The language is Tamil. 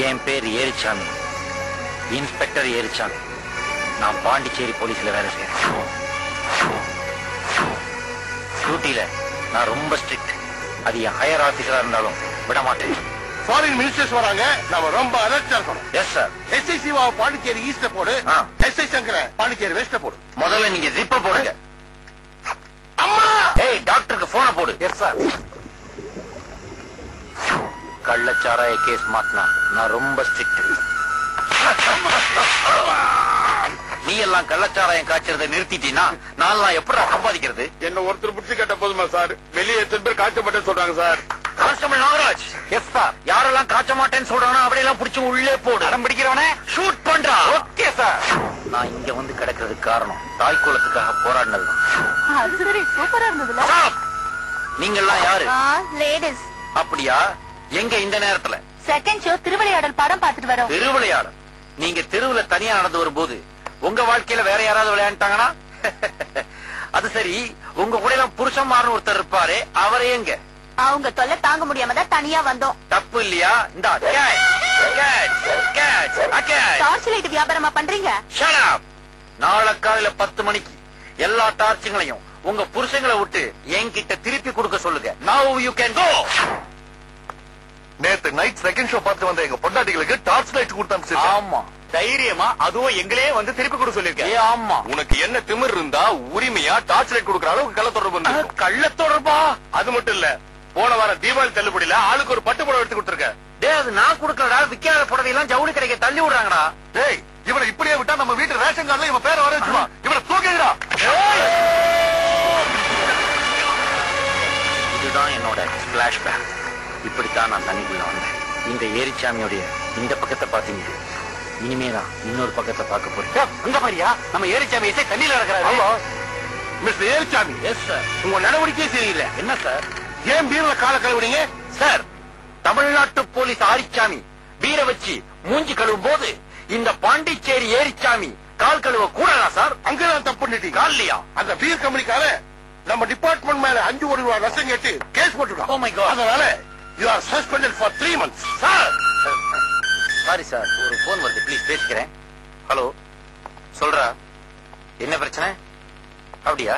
என் பேர் ஏரிச்சாமி, இன்ஸ்பெக்டர் ஏரிச்சாமி. நான் பாண்டிச்சேரி போலீஸ்ல வேலை செய்யறேன். டியூட்டியில நான் ரொம்ப ஸ்ட்ரிக்ட். அது என் ஹையர் ஆபீசரா இருந்தாலும் விட மாட்டேன். ஃபாரின் மினிஸ்டர்ஸ் வராங்க, நாம ரொம்ப அலர்ட்டா இருக்கணும். Yes sir. SI Siva Pondicherry ஈஸ்ட்ல போடு, எஸ்ஐ சங்கர பாண்டிச்சேரி வெஸ்ட்ல போடு. முதல்ல நீங்க ஜிப்ப போடுங்க. அம்மா, ஏய் டாக்டருக்கு போன போடு. Yes sir. கள்ளச்சாராய கேஸ் மாட்டினா நான் ரொம்ப ஸ்ட்ரிக்ட். நீ எல்லாம் கள்ளச்சாராயம் காய்ச்சறதை நிறுத்திட்டீன்னா நான் எப்படி சம்பாதிக்கிறது? என்ன ஒருத்தர் பிடிச்சு கேட்ட போதுமா சார்? வெளியே எத்தனை பேர் காய்ச்ச மாட்டேன்னு சொல்றாங்க sir. Constable Nagaraj. Yes sir. யாரெல்லாம் காய்ச்ச மாட்டேன்னு சொல்றானோ அப்படியெல்லாம் பிடிச்சு உள்ளே போடு. அடம் பிடிக்கிறவனே ஷூட் பண்றா. Okay sir. நான் இங்க வந்து கிடக்கிறதுக்கு காரணம் தாய்க்குலத்துக்காக போராடினது. அது சரி, சூப்பரா இருந்ததுல. நீங்க எல்லாம் யாரு? லேடிஸ். அப்படியா? எங்க இந்த நேரத்துல? செகண்ட் ஷோ திருவிளையாடல் படம் பார்த்துட்டு வரோம். திருவிளையாடல்? நீங்க தெருவுல தனியா நடந்து வரும்போது உங்க வாழ்க்கையில வேற யாராவது விளையாண்டாங்கன்னா? அது சரி, உங்க கூட எல்லாம் புருஷன்மார்னு ஒருத்தர் இருப்பாரு, அவரே எங்க? அவங்க தொல்லை தாங்க முடியாம தான் தனியா வந்தோம். தப்பு இல்லையா? இந்த டார்ச் லைட் வியாபாரமா பண்றீங்க? Shut up. நாளை காலையில 10 மணிக்கு எல்லா டார்ச்சுங்களையும் உங்க புருஷங்களை விட்டு என்கிட்ட திருப்பி கொடுக்க சொல்லுங்க. Now you can go. நேத்து நைட் செகண்ட் ஷோ பார்த்து வந்த எங்க பொண்டாட்டிகளுக்கு டார்ச் லைட் கொடுத்தா. ஆமா, தைரியமா அதுவும் எங்களே வந்து திருப்பி கொடுக்க சொல்லிருக்கேன். ஆமா. உனக்கு என்ன திமிர் இருந்தா உரிமையா டார்ச் லைட் கொடுக்கற அளவுக்கு கள்ள தொடர்பு? கள்ள தொடர்பா? அது மட்டும் இல்ல, போன வாரம் தீபாவளி தள்ளுபடியில ஆளுக்கு ஒரு பட்டு புடவை எடுத்து கொடுத்துருக்க. டேய், அது நான் கொடுக்கறடா. விக்காத புடவை எல்லாம் ஜவுளி கடைக்கு தள்ளி விடுறாங்கடா. டேய், இவனை இப்படியே விட்டா நம்ம வீட்டு ரேஷன் கார்டுல இவன் பேரை வர வச்சுமா. இவனை தூக்கிடா. இதுதான் என்னோட பிளாஷ்பேக். இப்படித்தான் நான் தண்ணிக்குள்ள வந்தேன். இந்த ஏரிச்சாமியோடைய இந்த பக்கத்தை பாத்தீங்க, இனிமேதான் இன்னொரு பக்கத்தை பார்க்க போறேன். அங்க பாரியா, நம்ம ஏரிச்சாமி தண்ணியில நடக்கிறாரு. மிஸ்டர் ஏரிச்சாமி. Yes sir. உங்க நடவடிக்கையே சரியில்லை. என்ன சார்? ஏன் பீர்ல கால கழுவுறீங்க? சார், தமிழ்நாட்டு போலீஸ் ஆரிச்சாமி பீரை வச்சு மூஞ்சி கழுவும் போது இந்த பாண்டிச்சேரி ஏரிச்சாமி கால் கழுவ கூடலா சார்? அங்கதான் தப்பு பண்ணிட்டீங்க. கால்லையா? அந்த பீர் கம்பெனிக்கார நம்ம டிபார்ட்மெண்ட் மேல 5 கோடி ரூபாய் நஷ்டம் கேட்டு கேஸ் போட்டுருக்கோம். Oh my God. அதனால you are suspended for 3 months. Sir, sorry sir, ஒரு போன் வருது, ப்ளீஸ் பேசிக்கிறேன். ஹலோ, சொல்றா, என்ன பிரச்சனை? அப்படியா?